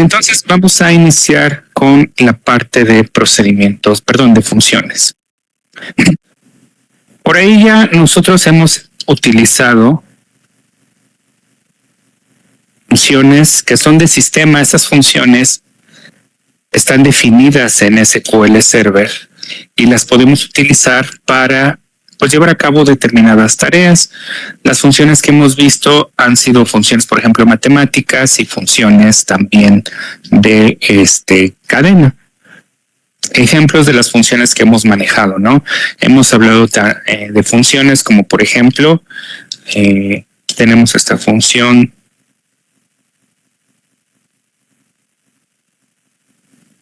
Vale, entonces vamos a iniciar con la parte de procedimientos, perdón, de funciones. Por ahí ya nosotros hemos utilizado funciones que son de sistema. Estas funciones están definidas en SQL Server y las podemos utilizar para llevar a cabo determinadas tareas. Las funciones que hemos visto han sido funciones, por ejemplo, matemáticas y funciones también de cadena. Ejemplos de las funciones que hemos manejado, ¿no? Hemos hablado de funciones como, por ejemplo, tenemos esta función.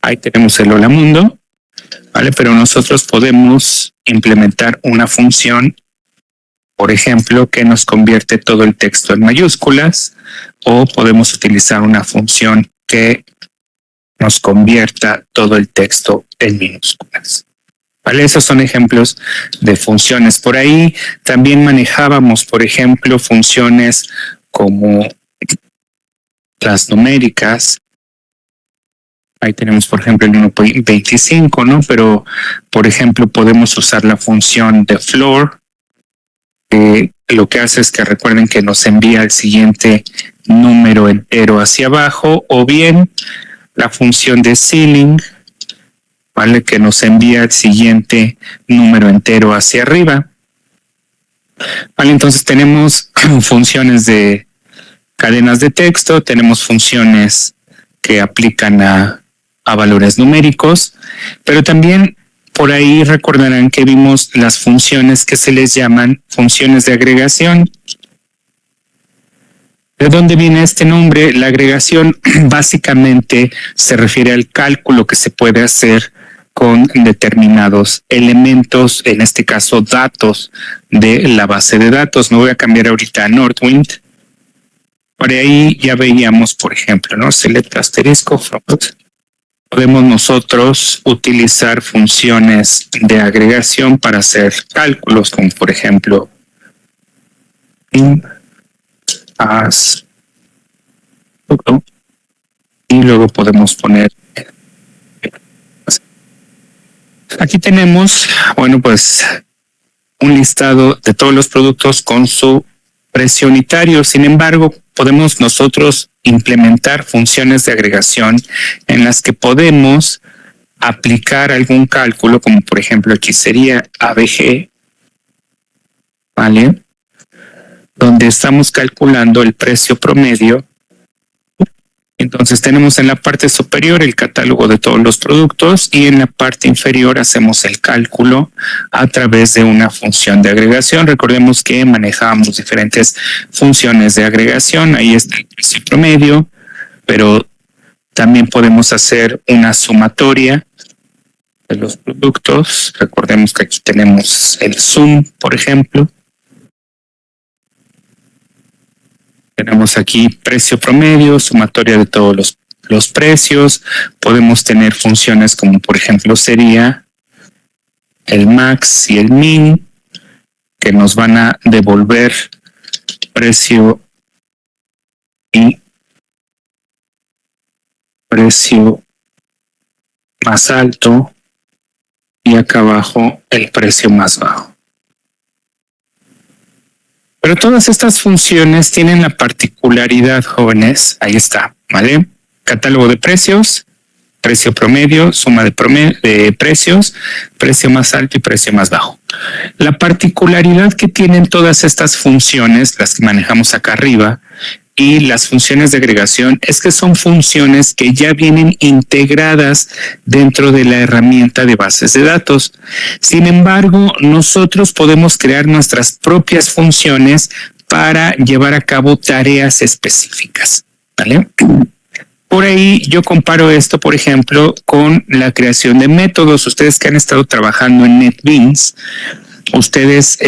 Ahí tenemos el hola mundo, ¿vale? Pero nosotros podemos implementar una función, por ejemplo, que nos convierte todo el texto en mayúsculas, o podemos utilizar una función que nos convierta todo el texto en minúsculas. ¿Vale? Esos son ejemplos de funciones. Por ahí también manejábamos, por ejemplo, funciones como las numéricas. Ahí tenemos, por ejemplo, el 1.25, ¿no? Pero, por ejemplo, podemos usar la función de floor, que lo que hace es que recuerden que nos envía el siguiente número entero hacia abajo, o bien la función de ceiling, ¿vale? Que nos envía el siguiente número entero hacia arriba. Vale, entonces tenemos funciones de cadenas de texto, tenemos funciones que aplican a valores numéricos, pero también por ahí recordarán que vimos las funciones que se les llaman funciones de agregación. ¿De dónde viene este nombre? La agregación básicamente se refiere al cálculo que se puede hacer con determinados elementos, en este caso datos de la base de datos. Me voy a cambiar ahorita a Northwind. Por ahí ya veíamos, por ejemplo, ¿no? Select asterisco float. Podemos nosotros utilizar funciones de agregación para hacer cálculos, como por ejemplo in as, y luego podemos poner. Aquí tenemos, bueno, pues un listado de todos los productos con su precio unitario. Sin embargo, podemos nosotros implementar funciones de agregación en las que podemos aplicar algún cálculo, como por ejemplo aquí sería ABG, ¿vale? Donde estamos calculando el precio promedio. Entonces tenemos en la parte superior el catálogo de todos los productos y en la parte inferior hacemos el cálculo a través de una función de agregación. Recordemos que manejamos diferentes funciones de agregación. Ahí está el precio promedio, pero también podemos hacer una sumatoria de los productos. Recordemos que aquí tenemos el sum, por ejemplo. Tenemos aquí precio promedio, sumatoria de todos los precios. Podemos tener funciones como por ejemplo sería el max y el min, que nos van a devolver precio y precio más alto, y acá abajo el precio más bajo. Pero todas estas funciones tienen la particularidad, jóvenes, ahí está, ¿vale? Catálogo de precios, precio promedio, suma de precios, precio más alto y precio más bajo. La particularidad que tienen todas estas funciones, las que manejamos acá arriba, y las funciones de agregación, es que son funciones que ya vienen integradas dentro de la herramienta de bases de datos. Sin embargo, nosotros podemos crear nuestras propias funciones para llevar a cabo tareas específicas, ¿vale? Por ahí yo comparo esto, por ejemplo, con la creación de métodos. Ustedes que han estado trabajando en NetBeans, ustedes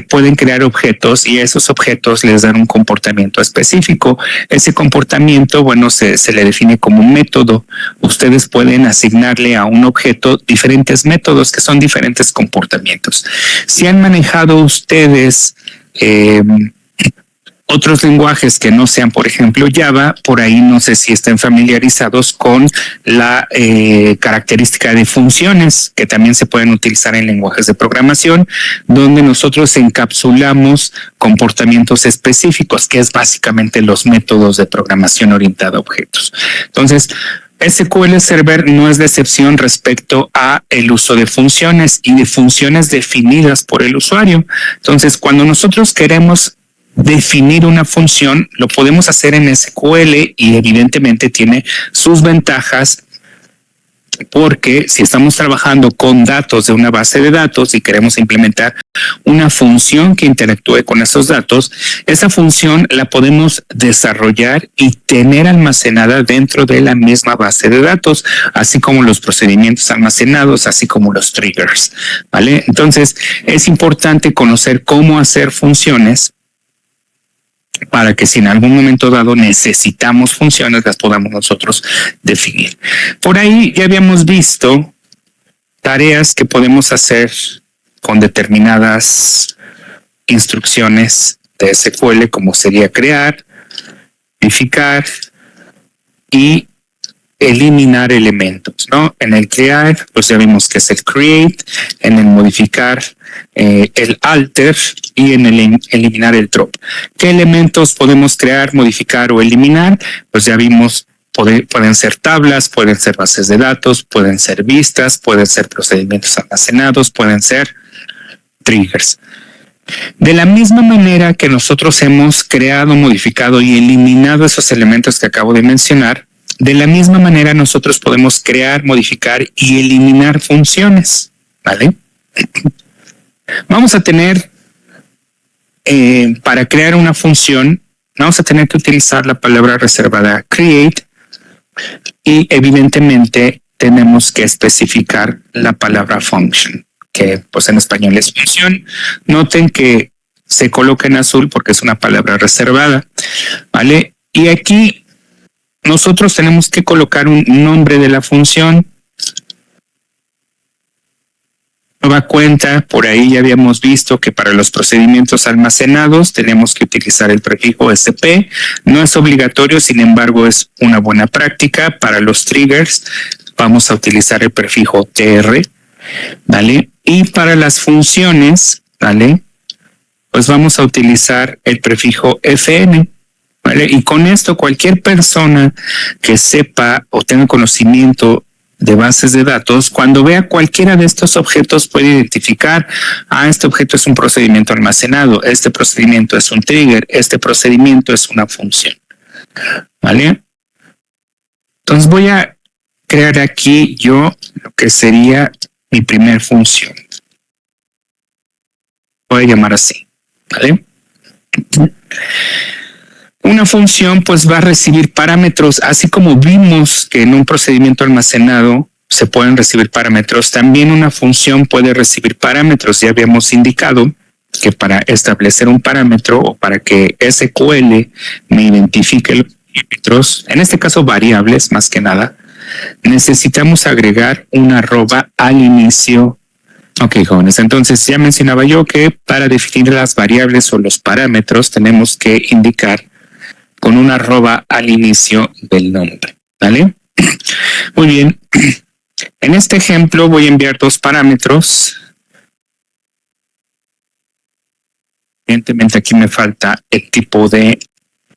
pueden crear objetos y esos objetos les dan un comportamiento específico. Ese comportamiento, bueno, se le define como un método. Ustedes pueden asignarle a un objeto diferentes métodos que son diferentes comportamientos. Si han manejado ustedes Otros lenguajes que no sean, por ejemplo, Java, por ahí no sé si estén familiarizados con la característica de funciones, que también se pueden utilizar en lenguajes de programación, donde nosotros encapsulamos comportamientos específicos, que es básicamente los métodos de programación orientada a objetos. Entonces, SQL Server no es de excepción respecto a el uso de funciones y de funciones definidas por el usuario. Entonces, cuando nosotros queremos definir una función, lo podemos hacer en SQL y evidentemente tiene sus ventajas, porque si estamos trabajando con datos de una base de datos y queremos implementar una función que interactúe con esos datos, esa función la podemos desarrollar y tener almacenada dentro de la misma base de datos, así como los procedimientos almacenados, así como los triggers, ¿vale? Entonces, es importante conocer cómo hacer funciones para que si en algún momento dado necesitamos funciones, las podamos nosotros definir. Por ahí ya habíamos visto tareas que podemos hacer con determinadas instrucciones de SQL, como sería crear, modificar y eliminar elementos, ¿no? En el crear, pues ya vimos que es el create, en el modificar, el alter, y en el eliminar el drop. ¿Qué elementos podemos crear, modificar o eliminar? Pues ya vimos, pueden ser tablas, pueden ser bases de datos, pueden ser vistas, pueden ser procedimientos almacenados, pueden ser triggers. De la misma manera que nosotros hemos creado, modificado y eliminado esos elementos que acabo de mencionar, de la misma manera nosotros podemos crear, modificar y eliminar funciones, ¿vale? Vamos a tener, para crear una función, vamos a tener que utilizar la palabra reservada create y evidentemente tenemos que especificar la palabra function, que pues en español es función. Noten que se coloca en azul porque es una palabra reservada, ¿vale? Y aquí nosotros tenemos que colocar un nombre de la función. Nueva cuenta, por ahí ya habíamos visto que para los procedimientos almacenados tenemos que utilizar el prefijo SP. No es obligatorio, sin embargo es una buena práctica. Para los triggers vamos a utilizar el prefijo TR, ¿vale? Y para las funciones, ¿vale? Pues vamos a utilizar el prefijo FN. ¿Vale? Y con esto cualquier persona que sepa o tenga conocimiento de bases de datos, cuando vea cualquiera de estos objetos puede identificar, este objeto es un procedimiento almacenado, este procedimiento es un trigger, este procedimiento es una función. ¿Vale? Entonces voy a crear aquí yo lo que sería mi primer función. Voy a llamar así, ¿vale? Una función pues va a recibir parámetros, así como vimos que en un procedimiento almacenado se pueden recibir parámetros, también una función puede recibir parámetros. Ya habíamos indicado que para establecer un parámetro o para que SQL me identifique los parámetros, en este caso variables más que nada, necesitamos agregar una arroba al inicio. Ok, jóvenes, entonces ya mencionaba yo que para definir las variables o los parámetros tenemos que indicar con una arroba al inicio del nombre, ¿vale? Muy bien. En este ejemplo voy a enviar dos parámetros. Evidentemente aquí me falta el tipo de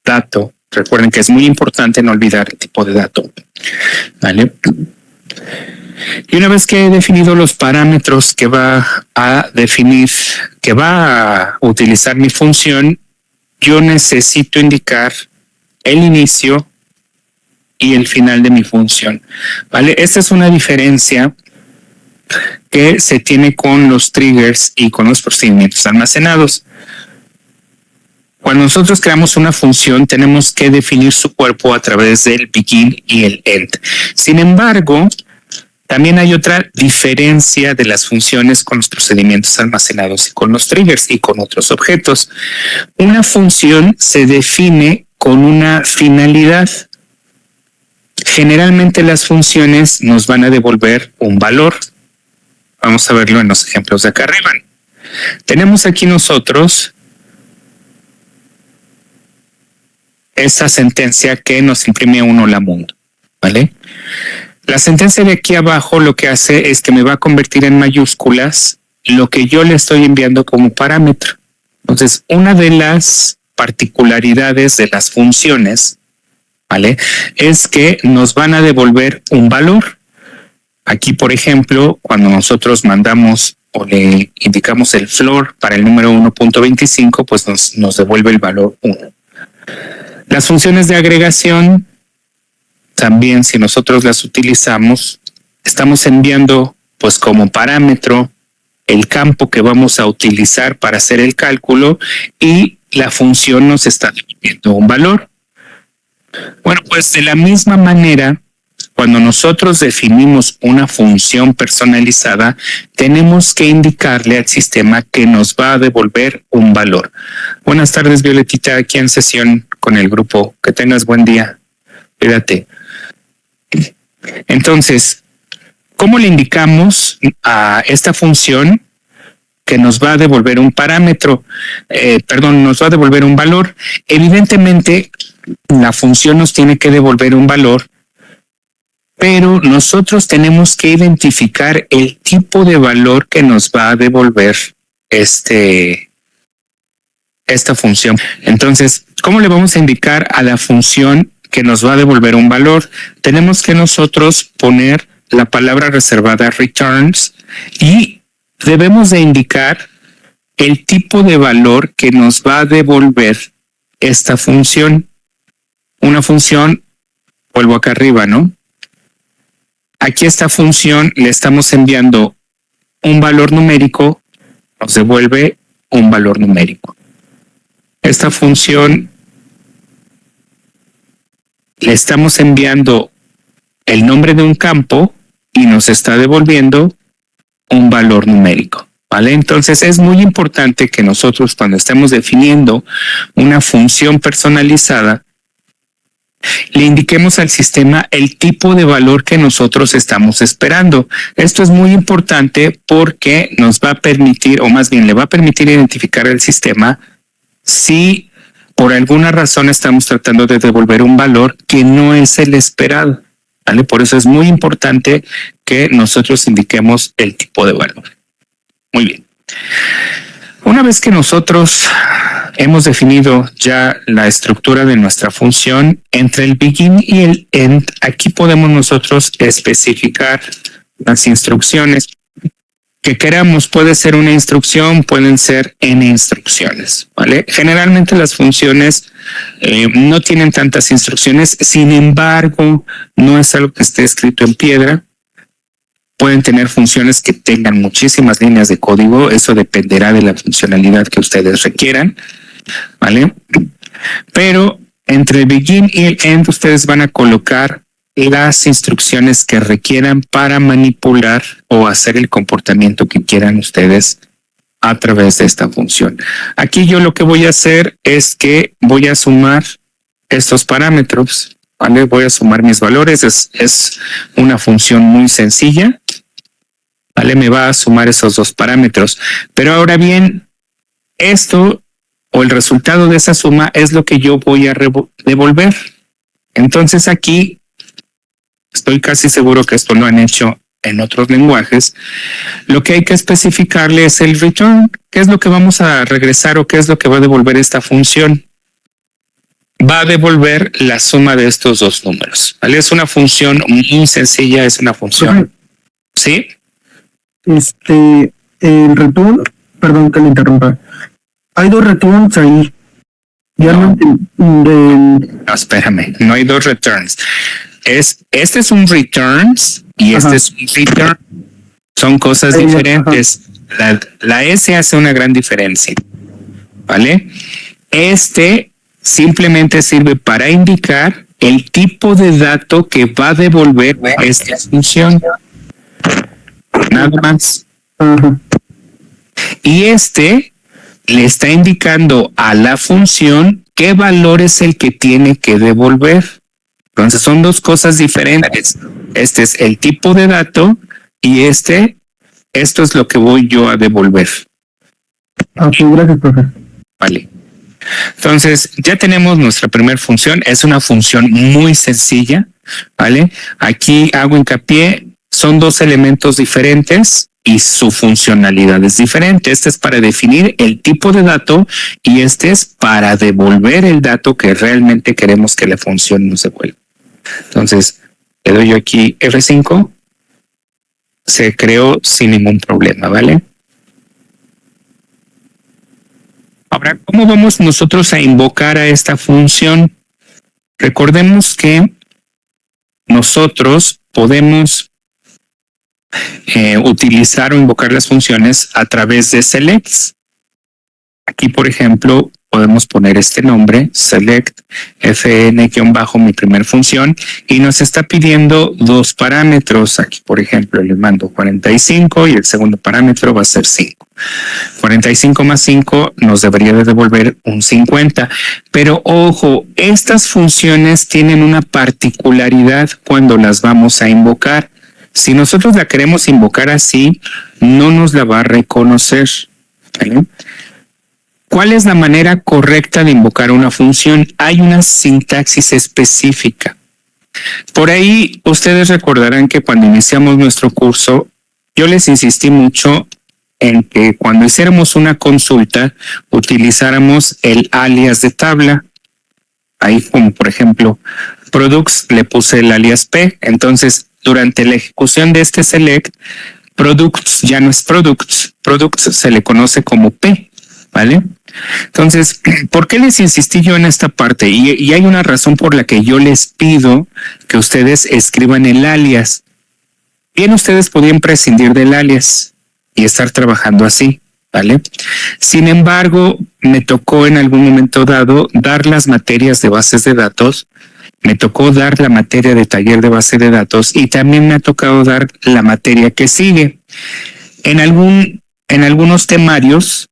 dato. Recuerden que es muy importante no olvidar el tipo de dato, ¿vale? Y una vez que he definido los parámetros que va a definir, que va a utilizar mi función, yo necesito indicar el inicio y el final de mi función, ¿vale? Esta es una diferencia que se tiene con los triggers y con los procedimientos almacenados. Cuando nosotros creamos una función, tenemos que definir su cuerpo a través del begin y el end. Sin embargo, también hay otra diferencia de las funciones con los procedimientos almacenados y con los triggers y con otros objetos. Una función se define con una finalidad. Generalmente las funciones nos van a devolver un valor. Vamos a verlo en los ejemplos de acá arriba. Tenemos aquí nosotros esa sentencia que nos imprime un hola mundo, ¿vale? La sentencia de aquí abajo lo que hace es que me va a convertir en mayúsculas lo que yo le estoy enviando como parámetro. Entonces, una de las particularidades de las funciones, ¿vale?, es que nos van a devolver un valor. Aquí, por ejemplo, cuando nosotros mandamos o le indicamos el floor para el número 1.25, pues nos devuelve el valor 1. Las funciones de agregación, también si nosotros las utilizamos, estamos enviando pues como parámetro el campo que vamos a utilizar para hacer el cálculo y la función nos está devolviendo un valor. Bueno, pues de la misma manera, cuando nosotros definimos una función personalizada, tenemos que indicarle al sistema que nos va a devolver un valor. Buenas tardes, Violetita, aquí en sesión con el grupo. Que tengas buen día. Cuídate. Entonces, ¿cómo le indicamos a esta función que nos va a devolver un parámetro? Nos va a devolver un valor. Evidentemente, la función nos tiene que devolver un valor, pero nosotros tenemos que identificar el tipo de valor que nos va a devolver esta función. Entonces, ¿cómo le vamos a indicar a la función que nos va a devolver un valor? Tenemos que nosotros poner la palabra reservada returns y debemos de indicar el tipo de valor que nos va a devolver esta función. Una función, vuelvo acá arriba, ¿no? Aquí esta función le estamos enviando un valor numérico, nos devuelve un valor numérico. Esta función le estamos enviando el nombre de un campo y nos está devolviendo un valor numérico, ¿vale? Entonces es muy importante que nosotros, cuando estemos definiendo una función personalizada, le indiquemos al sistema el tipo de valor que nosotros estamos esperando. Esto es muy importante porque nos va a permitir, o más bien le va a permitir identificar al sistema si por alguna razón estamos tratando de devolver un valor que no es el esperado, ¿vale? Por eso es muy importante que nosotros indiquemos el tipo de valor. Muy bien. Una vez que nosotros hemos definido ya la estructura de nuestra función, entre el begin y el end, aquí podemos nosotros especificar las instrucciones que queramos. Puede ser una instrucción, pueden ser n instrucciones, ¿vale? Generalmente las funciones no tienen tantas instrucciones, sin embargo, no es algo que esté escrito en piedra. Pueden tener funciones que tengan muchísimas líneas de código, eso dependerá de la funcionalidad que ustedes requieran, ¿vale? Pero entre el begin y el end ustedes van a colocar las instrucciones que requieran para manipular o hacer el comportamiento que quieran ustedes a través de esta función. Aquí yo lo que voy a hacer es que voy a sumar estos parámetros, ¿vale? Voy a sumar mis valores, es una función muy sencilla, ¿vale? Me va a sumar esos dos parámetros. Pero ahora bien, esto o el resultado de esa suma es lo que yo voy a devolver. Entonces aquí estoy casi seguro que esto lo han hecho en otros lenguajes. Lo que hay que especificarle es el return. ¿Qué es lo que vamos a regresar o qué es lo que va a devolver esta función? Va a devolver la suma de estos dos números, ¿vale? Es una función muy sencilla, es una función. ¿Sí? El return, perdón que le interrumpa. Hay dos returns ahí. Ya no, espérame, no hay dos returns. Este es un returns y este es un return. Son cosas diferentes. La S hace una gran diferencia, ¿vale? Simplemente sirve para indicar el tipo de dato que va a devolver esta función. Nada más. Y le está indicando a la función qué valor es el que tiene que devolver. Entonces son dos cosas diferentes. Este es el tipo de dato y esto es lo que voy yo a devolver. Ok, gracias, profe. Vale. Entonces, ya tenemos nuestra primera función. Es una función muy sencilla, ¿vale? Aquí hago hincapié, son dos elementos diferentes y su funcionalidad es diferente. Este es para definir el tipo de dato y este es para devolver el dato que realmente queremos que la función nos devuelva. Entonces, le doy yo aquí F5. Se creó sin ningún problema, ¿vale? Ahora, ¿cómo vamos nosotros a invocar a esta función? Recordemos que nosotros podemos utilizar o invocar las funciones a través de selects. Aquí, por ejemplo, podemos poner este nombre, select fn-mi primer función, y nos está pidiendo dos parámetros. Aquí, por ejemplo, le mando 45 y el segundo parámetro va a ser 5. 45 más 5 nos debería de devolver un 50. Pero ojo, estas funciones tienen una particularidad cuando las vamos a invocar. Si nosotros la queremos invocar así, no nos la va a reconocer. ¿Vale? ¿Cuál es la manera correcta de invocar una función? Hay una sintaxis específica. Por ahí ustedes recordarán que cuando iniciamos nuestro curso, yo les insistí mucho en que cuando hiciéramos una consulta, utilizáramos el alias de tabla. Ahí, como por ejemplo, products, le puse el alias P. Entonces, durante la ejecución de este select, products ya no es products. Products se le conoce como P, ¿vale? Entonces, ¿por qué les insistí yo en esta parte? Y hay una razón por la que yo les pido que ustedes escriban el alias. Bien, ustedes podían prescindir del alias y estar trabajando así, ¿vale? Sin embargo, me tocó en algún momento dado dar las materias de bases de datos, me tocó dar la materia de taller de base de datos y también me ha tocado dar la materia que sigue. En algunos temarios,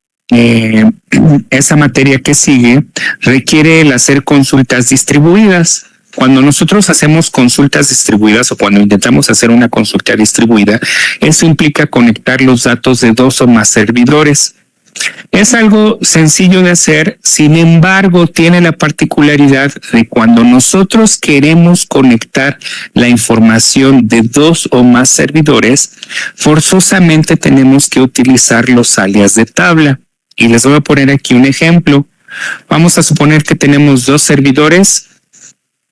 esa materia que sigue requiere el hacer consultas distribuidas. Cuando nosotros hacemos consultas distribuidas o cuando intentamos hacer una consulta distribuida, eso implica conectar los datos de dos o más servidores. Es algo sencillo de hacer, sin embargo, tiene la particularidad de cuando nosotros queremos conectar la información de dos o más servidores, forzosamente tenemos que utilizar los alias de tabla. Y les voy a poner aquí un ejemplo. Vamos a suponer que tenemos dos servidores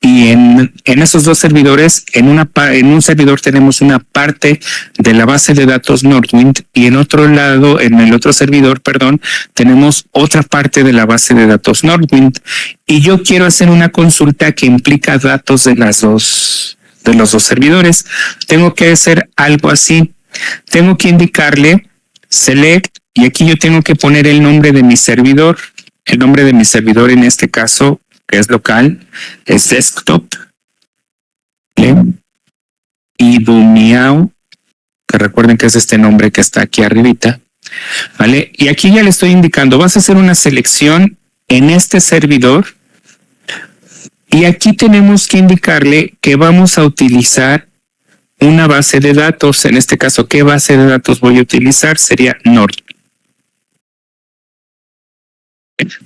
y en esos dos servidores, en un servidor tenemos una parte de la base de datos Northwind y en otro lado, en el otro servidor, tenemos otra parte de la base de datos Northwind. Y yo quiero hacer una consulta que implica datos de los dos servidores. Tengo que hacer algo así. Tengo que indicarle select y aquí yo tengo que poner el nombre de mi servidor. El nombre de mi servidor en este caso, que es local, es desktop. ¿Vale? Y Dumiao, que recuerden que es este nombre que está aquí arribita. ¿Vale? Y aquí ya le estoy indicando, vas a hacer una selección en este servidor. Y aquí tenemos que indicarle que vamos a utilizar una base de datos. En este caso, ¿qué base de datos voy a utilizar? Sería Nord.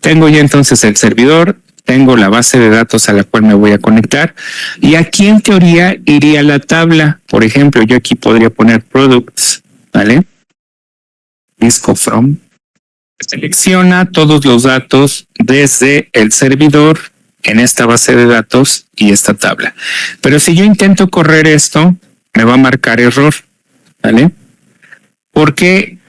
Tengo ya entonces el servidor, tengo la base de datos a la cual me voy a conectar y aquí en teoría iría la tabla. Por ejemplo, yo aquí podría poner products, ¿vale? Disco from. Selecciona todos los datos desde el servidor en esta base de datos y esta tabla. Pero si yo intento correr esto, me va a marcar error, ¿vale? ¿Por qué?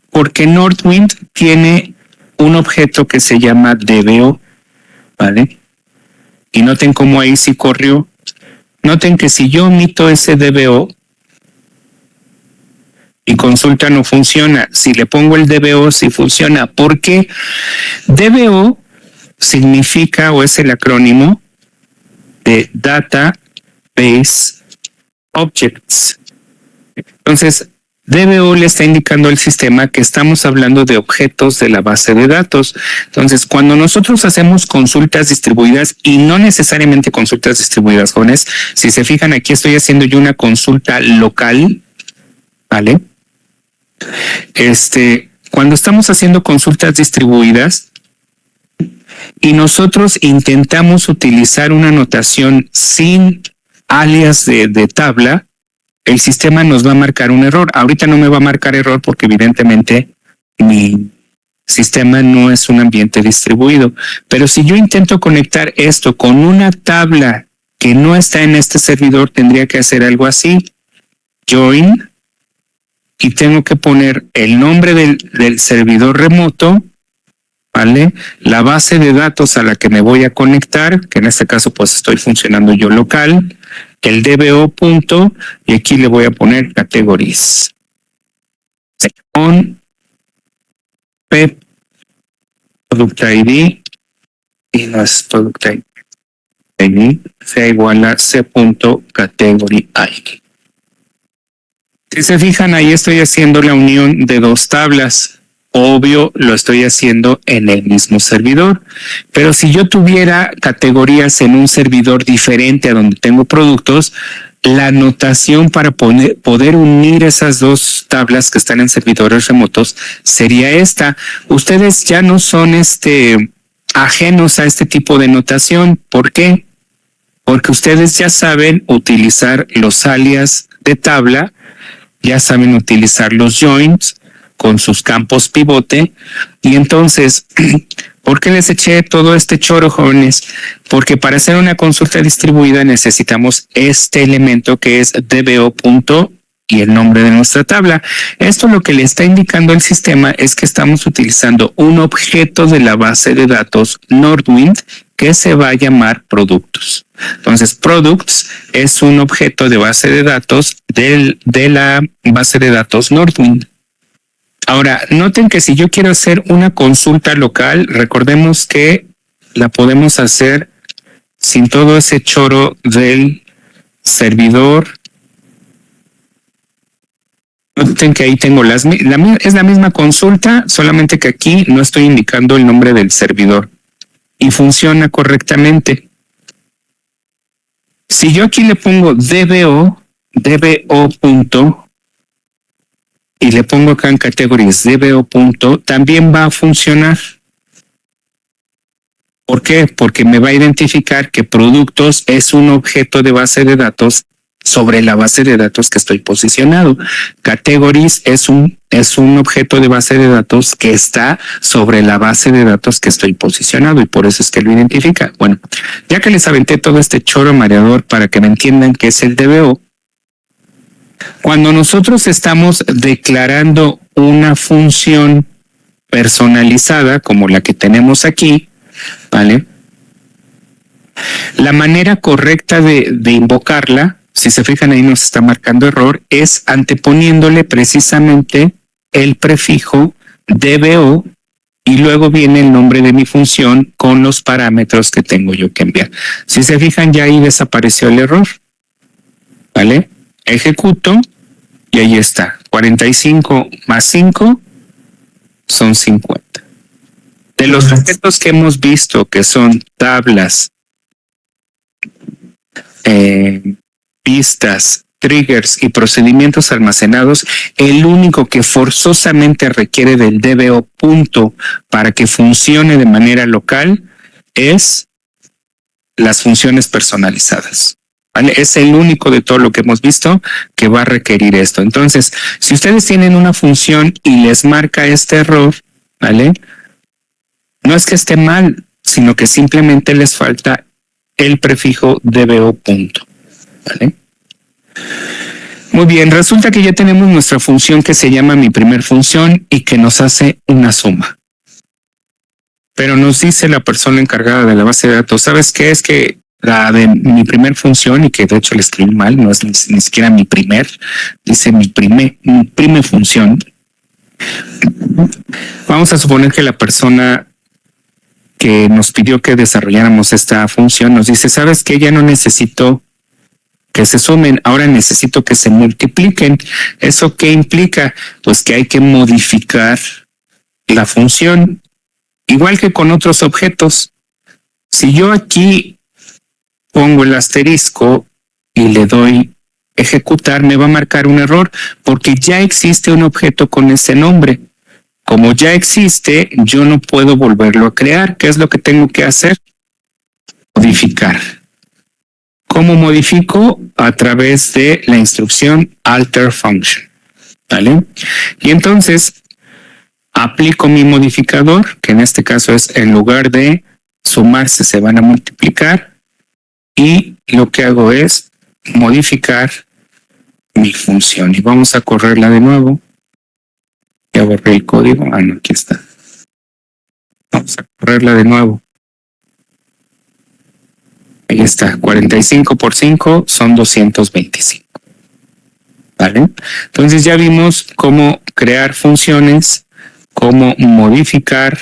Porque Northwind tiene un objeto que se llama DBO, ¿vale? Y noten cómo ahí sí corrió. Noten que si yo omito ese DBO, mi consulta no funciona. Si le pongo el DBO, sí funciona. ¿Por qué? DBO significa o es el acrónimo de Database Objects. Entonces, DBO le está indicando al sistema que estamos hablando de objetos de la base de datos. Entonces, cuando nosotros hacemos consultas distribuidas y no necesariamente consultas distribuidas, jóvenes, si se fijan aquí estoy haciendo yo una consulta local, ¿vale? Cuando estamos haciendo consultas distribuidas, y nosotros intentamos utilizar una notación sin alias de tabla, el sistema nos va a marcar un error. Ahorita no me va a marcar error porque evidentemente mi sistema no es un ambiente distribuido. Pero si yo intento conectar esto con una tabla que no está en este servidor, tendría que hacer algo así. Join, y tengo que poner el nombre del servidor remoto, ¿vale? La base de datos a la que me voy a conectar, que en este caso pues estoy funcionando yo local, el DBO punto, y aquí le voy a poner categories. Con P product ID, y no es product ID, sea igual a C.category ID. Si se fijan, ahí estoy haciendo la unión de dos tablas. Obvio, lo estoy haciendo en el mismo servidor. Pero si yo tuviera categorías en un servidor diferente a donde tengo productos, la notación para poder unir esas dos tablas que están en servidores remotos sería esta. Ustedes ya no son ajenos a este tipo de notación. ¿Por qué? Porque ustedes ya saben utilizar los alias de tabla, ya saben utilizar los joins con sus campos pivote. Y entonces, ¿por qué les eché todo este choro, jóvenes? Porque para hacer una consulta distribuida necesitamos este elemento que es DBO punto y el nombre de nuestra tabla. Esto lo que le está indicando el sistema es que estamos utilizando un objeto de la base de datos Nordwind que se va a llamar productos. Entonces, products es un objeto de base de datos de la base de datos Nordwind. Ahora, noten que si yo quiero hacer una consulta local, recordemos que la podemos hacer sin todo ese choro del servidor. Noten que ahí tengo es la misma consulta, solamente que aquí no estoy indicando el nombre del servidor y funciona correctamente. Si yo aquí le pongo DBO punto, y le pongo acá en categories DBO punto, también va a funcionar. ¿Por qué? Porque me va a identificar que productos es un objeto de base de datos sobre la base de datos que estoy posicionado. Categories es un objeto de base de datos que está sobre la base de datos que estoy posicionado y por eso es que lo identifica. Bueno, ya que les aventé todo este choro mareador para que me entiendan qué es el DBO, cuando nosotros estamos declarando una función personalizada como la que tenemos aquí, ¿vale? La manera correcta de invocarla, si se fijan ahí nos está marcando error, es anteponiéndole precisamente el prefijo DBO y luego viene el nombre de mi función con los parámetros que tengo yo que enviar. Si se fijan ya ahí desapareció el error, ¿vale? Ejecuto y ahí está. 45 más 5 son 50. De los objetos que hemos visto que son tablas, pistas, triggers y procedimientos almacenados, el único que forzosamente requiere del DBO punto para que funcione de manera local es las funciones personalizadas. ¿Vale? Es el único de todo lo que hemos visto que va a requerir esto. Entonces, si ustedes tienen una función y les marca este error, ¿vale? No es que esté mal, sino que simplemente les falta el prefijo DBO punto, ¿vale? Muy bien, resulta que ya tenemos nuestra función que se llama mi primer función y que nos hace una suma. Pero nos dice la persona encargada de la base de datos, ¿sabes qué? Es que la de mi primer función, y que de hecho le escribí mal, no es ni siquiera mi primer, dice mi primer función. Vamos a suponer que la persona que nos pidió que desarrolláramos esta función nos dice, ¿sabes qué? Ya no necesito que se sumen, ahora necesito que se multipliquen. ¿Eso qué implica? Pues que hay que modificar la función, igual que con otros objetos. Si yo aquí pongo el asterisco y le doy ejecutar, me va a marcar un error porque ya existe un objeto con ese nombre. Como ya existe, yo no puedo volverlo a crear. ¿Qué es lo que tengo que hacer? Modificar. ¿Cómo modifico? A través de la instrucción alter function. ¿Vale? Y entonces aplico mi modificador, que en este caso es en lugar de sumarse se van a multiplicar, y lo que hago es modificar mi función. Y vamos a correrla de nuevo. Ya borré el código. Ah, no, aquí está. Vamos a correrla de nuevo. Ahí está. 45 por 5 son 225. ¿Vale? Entonces ya vimos cómo crear funciones, cómo modificar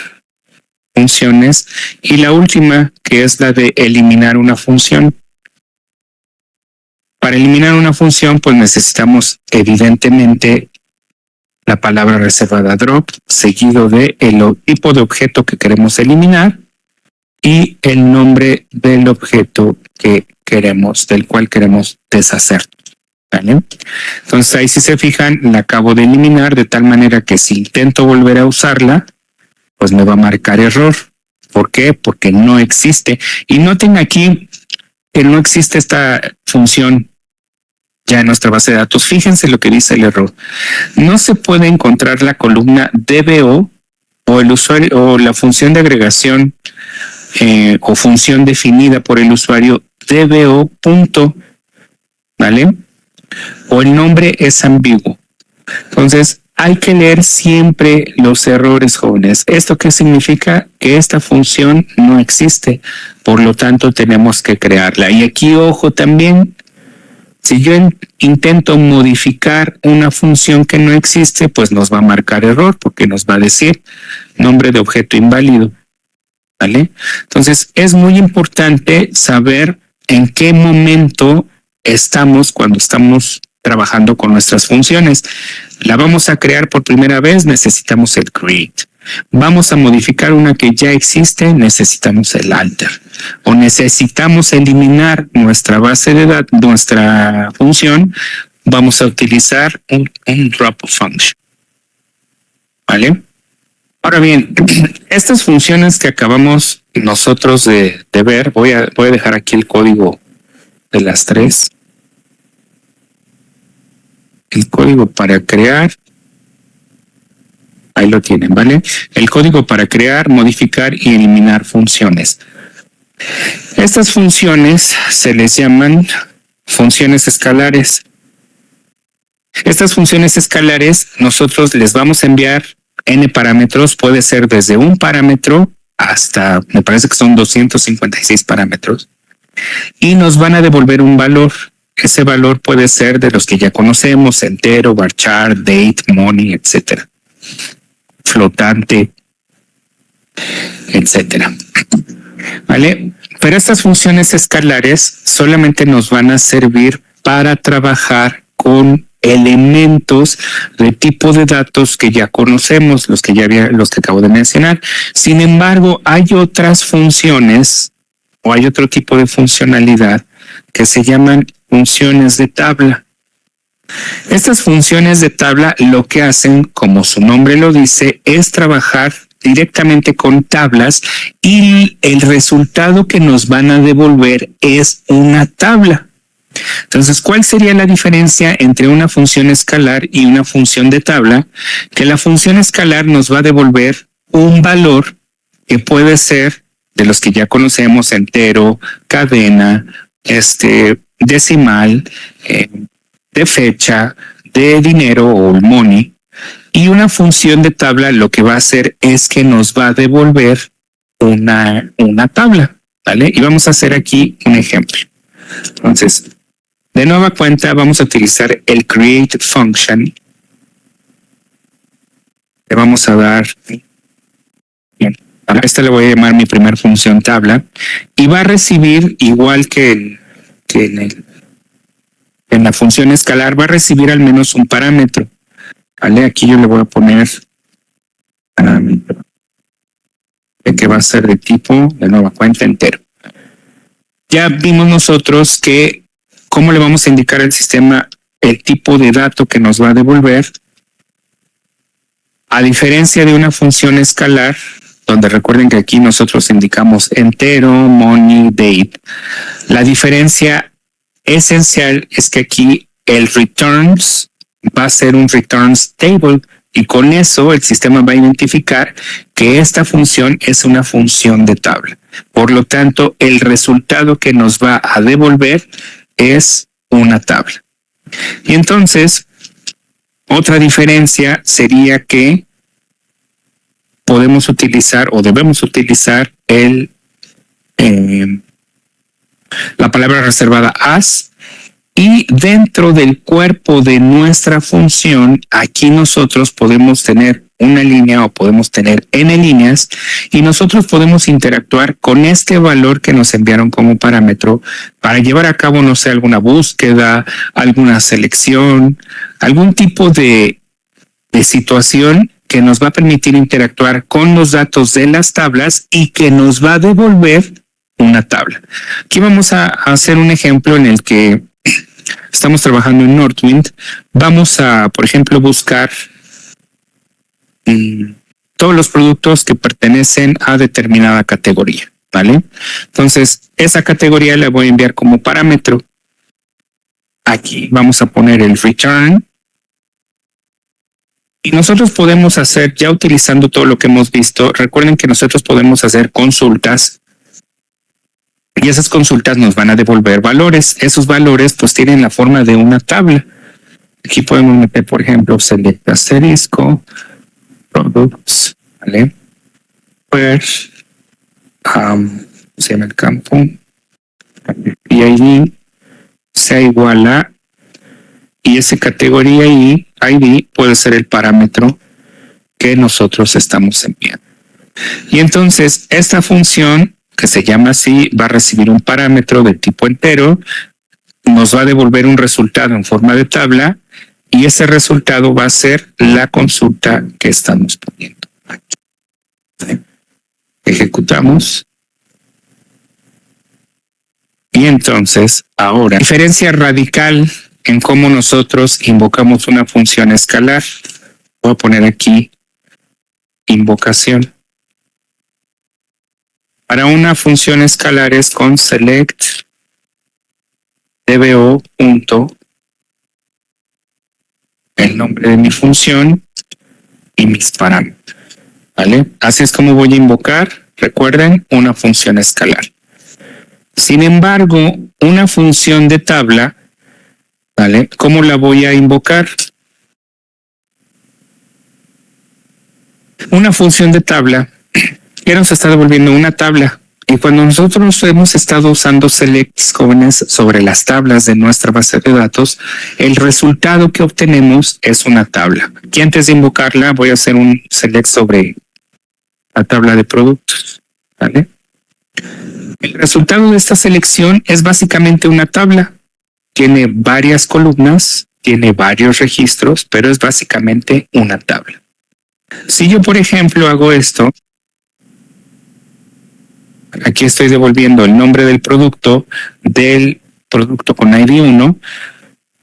funciones, y la última, que es la de eliminar una función. Para eliminar una función, pues necesitamos evidentemente la palabra reservada drop, seguido de el tipo de objeto que queremos eliminar y el nombre del objeto que queremos, del cual queremos deshacer. ¿Vale? Entonces ahí, si se fijan, la acabo de eliminar de tal manera que si intento volver a usarla, pues me va a marcar error. ¿Por qué? Porque no existe. Y noten aquí que no existe esta función ya en nuestra base de datos. Fíjense lo que dice el error. No se puede encontrar la columna DBO o el usuario o la función de agregación o función definida por el usuario DBO punto, ¿vale? O el nombre es ambiguo. Entonces hay que leer siempre los errores, jóvenes. ¿Esto qué significa? Que esta función no existe, por lo tanto tenemos que crearla. Y aquí, ojo también, si yo intento modificar una función que no existe, pues nos va a marcar error, porque nos va a decir nombre de objeto inválido. ¿Vale? Entonces es muy importante saber en qué momento estamos cuando estamos trabajando con nuestras funciones. La vamos a crear por primera vez, necesitamos el create. Vamos a modificar una que ya existe, necesitamos el alter. O necesitamos eliminar nuestra base de datos, nuestra función, vamos a utilizar un drop function. ¿Vale? Ahora bien, estas funciones que acabamos nosotros de ver, voy a dejar aquí el código de las tres. El código para crear, ahí lo tienen, ¿vale? El código para crear, modificar y eliminar funciones. Estas funciones se les llaman funciones escalares. Estas funciones escalares nosotros les vamos a enviar n parámetros, puede ser desde un parámetro hasta, me parece que son 256 parámetros, y nos van a devolver un valor. Ese valor puede ser de los que ya conocemos: entero, varchar, date, money, etcétera, flotante, etcétera. ¿Vale? Pero estas funciones escalares solamente nos van a servir para trabajar con elementos de tipo de datos que ya conocemos, los que acabo de mencionar. Sin embargo, hay otras funciones o hay otro tipo de funcionalidad que se llaman funciones de tabla. Estas funciones de tabla lo que hacen, como su nombre lo dice, es trabajar directamente con tablas, y el resultado que nos van a devolver es una tabla. Entonces, ¿cuál sería la diferencia entre una función escalar y una función de tabla? Que la función escalar nos va a devolver un valor que puede ser de los que ya conocemos: entero, cadena, decimal, de fecha, de dinero o money. Y una función de tabla lo que va a hacer es que nos va a devolver una tabla, ¿vale? Y vamos a hacer aquí un ejemplo. Entonces, de nueva cuenta vamos a utilizar el create function. Le vamos a dar, bien, a esta le voy a llamar mi primer función tabla, y va a recibir, igual que en la función escalar, va a recibir al menos un parámetro. ¿Vale? Aquí yo le voy a poner parámetro que va a ser de tipo, de nueva cuenta, entero. Ya vimos nosotros que cómo le vamos a indicar al sistema el tipo de dato que nos va a devolver A diferencia de una función escalar, donde recuerden que aquí nosotros indicamos entero, money, date, la diferencia esencial es que aquí el returns va a ser un returns table y con eso el sistema va a identificar que esta función es una función de tabla. Por lo tanto, el resultado que nos va a devolver es una tabla. Y entonces, otra diferencia sería que podemos utilizar o debemos utilizar la palabra reservada as, y dentro del cuerpo de nuestra función, aquí nosotros podemos tener una línea o podemos tener n líneas y nosotros podemos interactuar con este valor que nos enviaron como parámetro para llevar a cabo, no sé, alguna búsqueda, alguna selección, algún tipo de situación que nos va a permitir interactuar con los datos de las tablas y que nos va a devolver una tabla. Aquí vamos a hacer un ejemplo en el que estamos trabajando en Northwind. Vamos a, por ejemplo, buscar todos los productos que pertenecen a determinada categoría, ¿vale? Entonces, esa categoría la voy a enviar como parámetro. Aquí vamos a poner el return. Y nosotros podemos hacer, ya utilizando todo lo que hemos visto, recuerden que nosotros podemos hacer consultas y esas consultas nos van a devolver valores. Esos valores pues tienen la forma de una tabla. Aquí podemos meter, por ejemplo, select asterisco, products, ¿vale? Pues, se llama el campo, PID, sea igual a, y esa categoría ID puede ser el parámetro que nosotros estamos enviando. Y entonces esta función que se llama así va a recibir un parámetro de tipo entero, nos va a devolver un resultado en forma de tabla y ese resultado va a ser la consulta que estamos poniendo. Ejecutamos. Y entonces ahora, diferencia radical en cómo nosotros invocamos una función escalar. Voy a poner aquí invocación. Para una función escalar es con select dbo punto el nombre de mi función y mis parámetros, ¿vale? Así es como voy a invocar, recuerden, una función escalar. Sin embargo, una función de tabla, ¿vale? ¿Cómo la voy a invocar? Una función de tabla ya nos está devolviendo una tabla. Y cuando nosotros hemos estado usando selects jóvenes sobre las tablas de nuestra base de datos, el resultado que obtenemos es una tabla. Aquí antes de invocarla voy a hacer un select sobre la tabla de productos, ¿vale? El resultado de esta selección es básicamente una tabla. Tiene varias columnas, tiene varios registros, pero es básicamente una tabla. Si yo, por ejemplo, hago esto, aquí estoy devolviendo el nombre del producto con ID 1.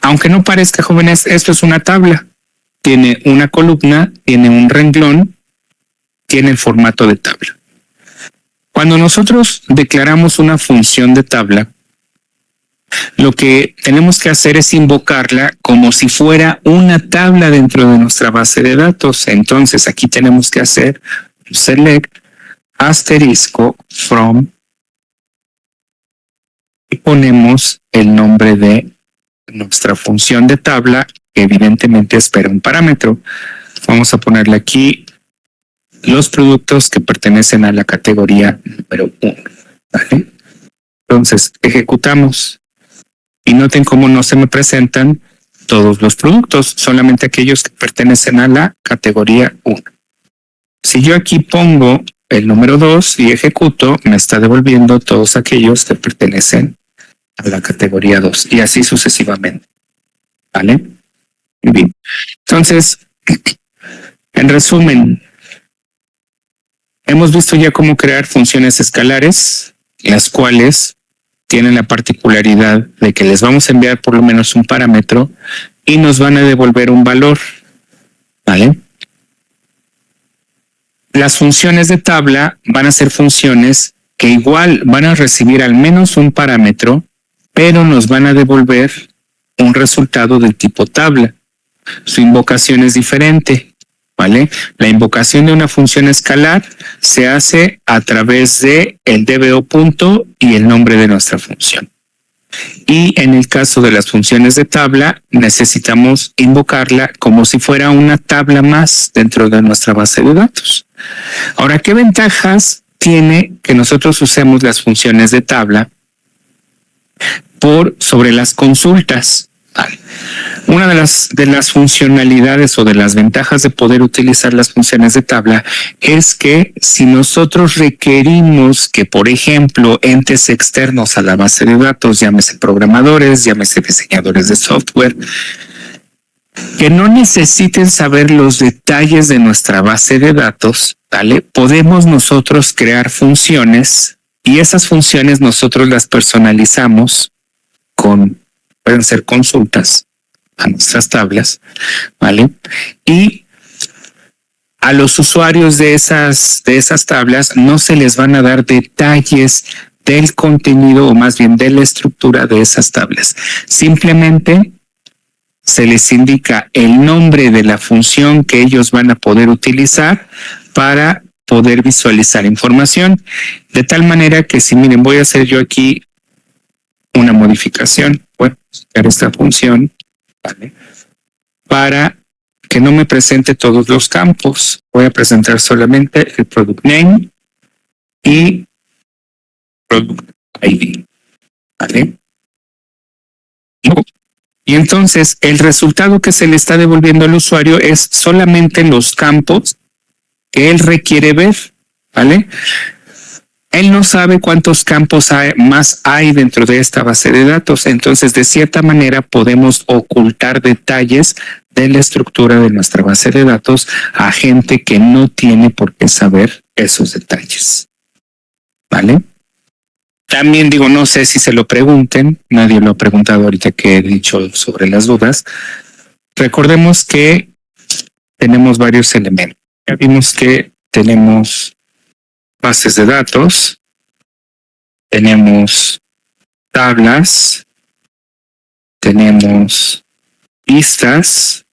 Aunque no parezca, jóvenes, esto es una tabla. Tiene una columna, tiene un renglón, tiene el formato de tabla. Cuando nosotros declaramos una función de tabla, lo que tenemos que hacer es invocarla como si fuera una tabla dentro de nuestra base de datos. Entonces aquí tenemos que hacer select asterisco from y ponemos el nombre de nuestra función de tabla, que evidentemente espera un parámetro. Vamos a ponerle aquí los productos que pertenecen a la categoría número 1, ¿vale? Entonces ejecutamos y noten cómo no se me presentan todos los productos, solamente aquellos que pertenecen a la categoría 1. Si yo aquí pongo el número 2 y ejecuto, me está devolviendo todos aquellos que pertenecen a la categoría 2 y así sucesivamente, ¿vale? Muy bien. Entonces, en resumen, hemos visto ya cómo crear funciones escalares, las cuales tienen la particularidad de que les vamos a enviar por lo menos un parámetro y nos van a devolver un valor, ¿vale? las funciones de tabla van a ser funciones que igual van a recibir al menos un parámetro, pero nos van a devolver un resultado del tipo tabla. Su invocación es diferente, ¿vale? La invocación de una función escalar se hace a través de el DBO punto y el nombre de nuestra función. Y en el caso de las funciones de tabla, necesitamos invocarla como si fuera una tabla más dentro de nuestra base de datos. Ahora, ¿qué ventajas tiene que nosotros usemos las funciones de tabla sobre las consultas? Vale. Una de las funcionalidades o de las ventajas de poder utilizar las funciones de tabla es que si nosotros requerimos que, por ejemplo, entes externos a la base de datos, llámese programadores, llámese diseñadores de software, que no necesiten saber los detalles de nuestra base de datos, ¿vale? Podemos nosotros crear funciones y esas funciones nosotros las personalizamos pueden ser consultas a nuestras tablas, ¿vale? Y a los usuarios de esas tablas no se les van a dar detalles del contenido o más bien de la estructura de esas tablas. Simplemente se les indica el nombre de la función que ellos van a poder utilizar para poder visualizar información, de tal manera que si miren, voy a hacer yo aquí una modificación, voy a buscar esta función, ¿vale? Para que no me presente todos los campos, voy a presentar solamente el product name y product ID, ¿vale? Y entonces el resultado que se le está devolviendo al usuario es solamente los campos que él requiere ver, ¿vale? Él no sabe cuántos campos más hay dentro de esta base de datos, entonces de cierta manera podemos ocultar detalles de la estructura de nuestra base de datos a gente que no tiene por qué saber esos detalles, ¿vale? También digo, no sé si se lo pregunten, nadie lo ha preguntado ahorita que he dicho sobre las dudas. Recordemos que tenemos varios elementos. Ya vimos que tenemos bases de datos, tenemos tablas, tenemos listas,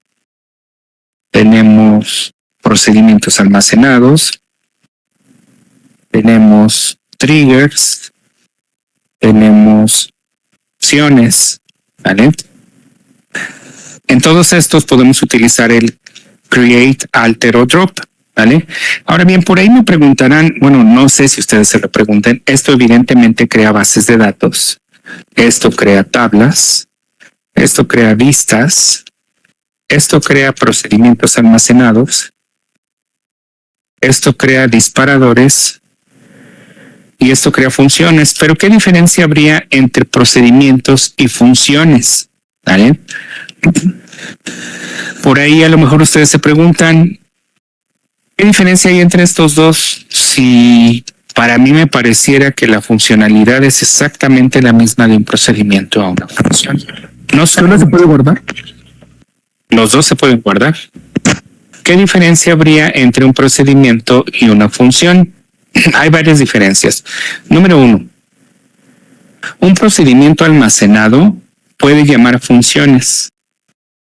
tenemos procedimientos almacenados, tenemos triggers, tenemos opciones, ¿vale? En todos estos podemos utilizar el create, alter o drop, ¿vale? Ahora bien, por ahí me preguntarán, bueno, no sé si ustedes se lo pregunten, esto evidentemente crea bases de datos, esto crea tablas, esto crea vistas, esto crea procedimientos almacenados, esto crea disparadores y esto crea funciones. Pero ¿qué diferencia habría entre procedimientos y funciones? ¿Vale? Por ahí a lo mejor ustedes se preguntan, ¿qué diferencia hay entre estos dos? Si para mí me pareciera que la funcionalidad es exactamente la misma de un procedimiento a una función. ¿No solo se puede guardar? Los dos se pueden guardar. ¿Qué diferencia habría entre un procedimiento y una función? Hay varias diferencias. Número 1. Un procedimiento almacenado puede llamar funciones,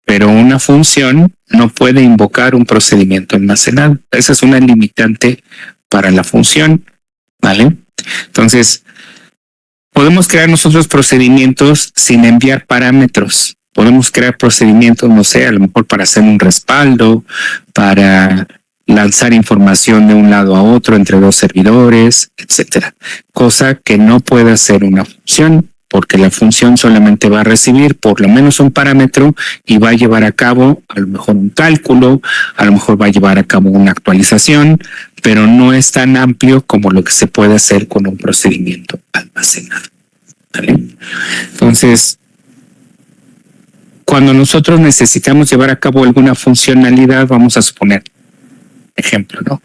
pero una función no puede invocar un procedimiento almacenado. Esa es una limitante para la función, ¿vale? Entonces, podemos crear nosotros procedimientos sin enviar parámetros. Podemos crear procedimientos, no sé, a lo mejor para hacer un respaldo, para lanzar información de un lado a otro entre dos servidores, etcétera. Cosa que no puede hacer una función, porque la función solamente va a recibir por lo menos un parámetro y va a llevar a cabo a lo mejor un cálculo, a lo mejor va a llevar a cabo una actualización, pero no es tan amplio como lo que se puede hacer con un procedimiento almacenado, ¿vale? Entonces, cuando nosotros necesitamos llevar a cabo alguna funcionalidad, vamos a suponer, ejemplo, ¿no?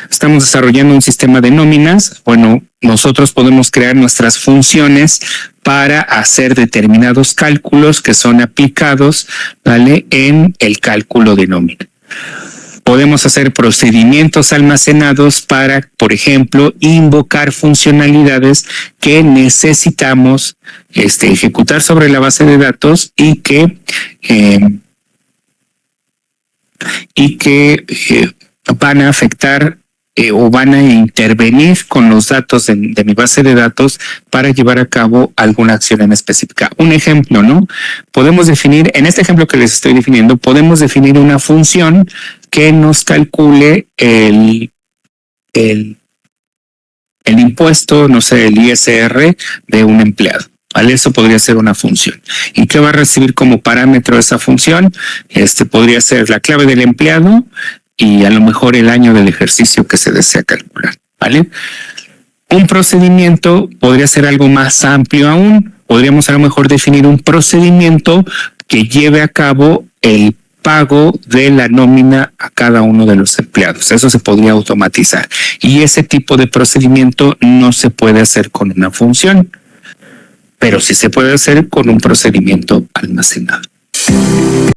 Estamos desarrollando un sistema de nóminas. Bueno, nosotros podemos crear nuestras funciones para hacer determinados cálculos que son aplicados, ¿vale? En el cálculo de nómina. Podemos hacer procedimientos almacenados para, por ejemplo, invocar funcionalidades que necesitamos ejecutar sobre la base de datos y que van a afectar o van a intervenir con los datos de mi base de datos para llevar a cabo alguna acción en específica. Un ejemplo, ¿no? Podemos definir, en este ejemplo que les estoy definiendo, podemos definir una función que nos calcule el impuesto, no sé, el ISR de un empleado. ¿Vale? Eso podría ser una función. ¿Y qué va a recibir como parámetro esa función? Podría ser la clave del empleado y a lo mejor el año del ejercicio que se desea calcular, ¿vale? Un procedimiento podría ser algo más amplio aún. Podríamos a lo mejor definir un procedimiento que lleve a cabo el pago de la nómina a cada uno de los empleados. Eso se podría automatizar. Y ese tipo de procedimiento no se puede hacer con una función, pero sí se puede hacer con un procedimiento almacenado.